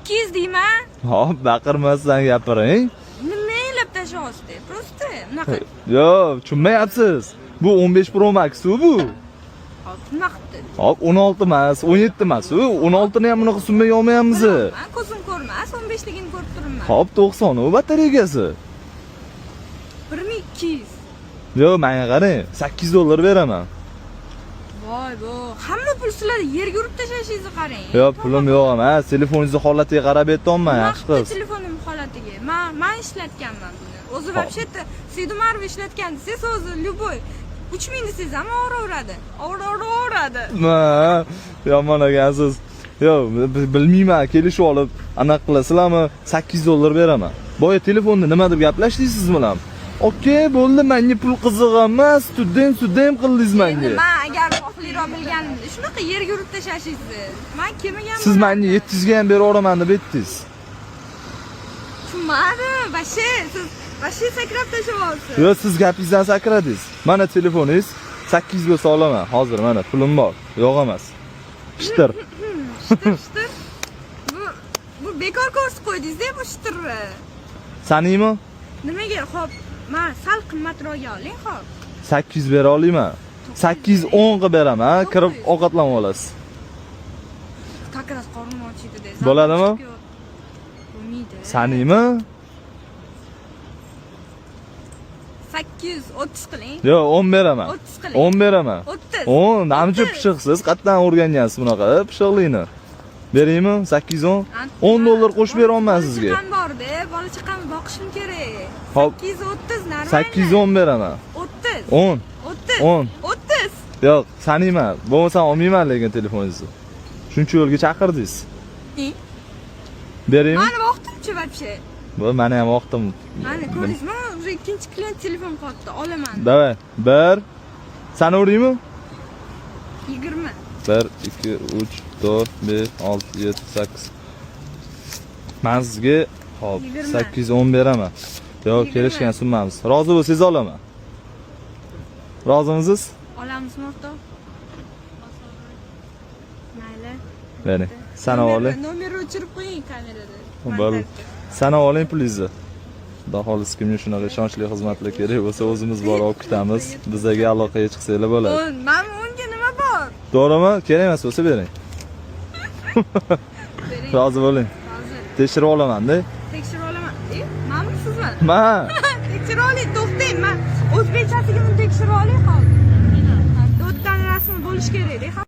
200 deyman. Hop, baqirmasdan gapiring. Nima elab tashyapsiz? Prosta bunaqa. Yo, tushunmayapsiz. Bu 15 Pro Max bu. Hop, nima qildi? Hop, 16 emas, 17 emas. 16 ni ham bunaqa summay olmayapmiz. Men ko'zim ko'rmas, 15 ligini ko'rib turibman. Hop, 90 u batareyasi. 1200. Yo, menga qarang, $8 beraman. Voy, bu hamma pul sizlarni yerga urib tashlashingizni qarang. Yo, pulim yo'q emas. Telefoningizni holatiga qarab aytolman, yaxshi qiz. Telefonim holatiga. Men ishlatganman buni. O'zi вообще-то Sedumarov ishlatgan desiz, o'zi любой 3000 desiz ham o'raveradi. O'raveradi. Yomon ekansiz. Yo, bilmayman, kelishib olib, anaqa qilasizlarmi? $8 beraman. Boya telefonda nima deb gaplashdingiz siz bilan? Okey, bo'ldi, menga pul qiziq emas, student qildingiz menga. Men agar xohliroq bilganimda shunaqa yerga urib tashlashingizni. Men kelmaganman. Siz menga 700 ga ham beraveraman deb aytdingiz. Tushunmadim. Siz sakrab tashlayapsiz. Yo, siz gapingizdan sakradingiz. Mana telefoningiz 8 bo'lsa olaman. Hozir mana pulim bor. Yo'q emas. Shitir. Shitir. Bu bekor ko'rsatib qo'ydingiz-da bu shitirni. Saniymi? Nimaga? Xo'p, men sal qimmatroqga oling, xo'p. 800 bera olayman. 810 ga beraman, kirib ovqatlanib olasiz. Как раз qornim ochiydi. Bo'ladimi? Bo'lmaydi. Saniymi? 830 qiling. Yo, 10 beraman. 30 qiling. 10 beraman. 30. 10, namchi pishiqsiz, qatdan o'rgangansiz bunaqa pishiqlikni. Beraymi? 810? $10 qo'shib bera olman sizga. Qan bor-da, bola chaqamni boqishim kerak. Hop. 830 normal. 810 beraman. 30. 10. 30. 10. 30. Yo'q, saniyman. Bo'lmasa olmayman lekin telefoningizni. Shuncha yo'lga chaqirdingiz. Beraymi? Mani vaqtimchi вообще. Bu meni ham vaqtim. Mana ko'rdingizmi? Уже ikkinchi klient telefon qotdi, olaman. Davay, 1. Sani uraymi? 20. 1 2 3 4 5 6 7 8. Men sizga hop 810 beraman. Yo'q, kelishgan summamiz. Rozi bo'lsangiz olaman. Rozimisiz? Olamizmi o'rtoq? Mayli. Bering. Sana oling. Nomerni o'chirib qo'ying kamerada. Bo'ldi. Sana oling pulingizni. Xudo xolis kimga shunaqa ishonchli xizmatlar kerak bo'lsa, o'zimiz borib olib ketamiz. Bizga aloqaga chiqsanglar bo'ladi. Men unga nima bor? To'g'rimi? Kerak emas bo'lsa bering. Rozi bo'ling. Hozir. Tekshirib olaman-da. Tekshirib olaman. Menmi sizmi? Men. Tekshirib oling, to'xtang. Men o'zbekchasiga uni tekshirib oling hozir. Do'tdan rasmi bo'lish kerak-da.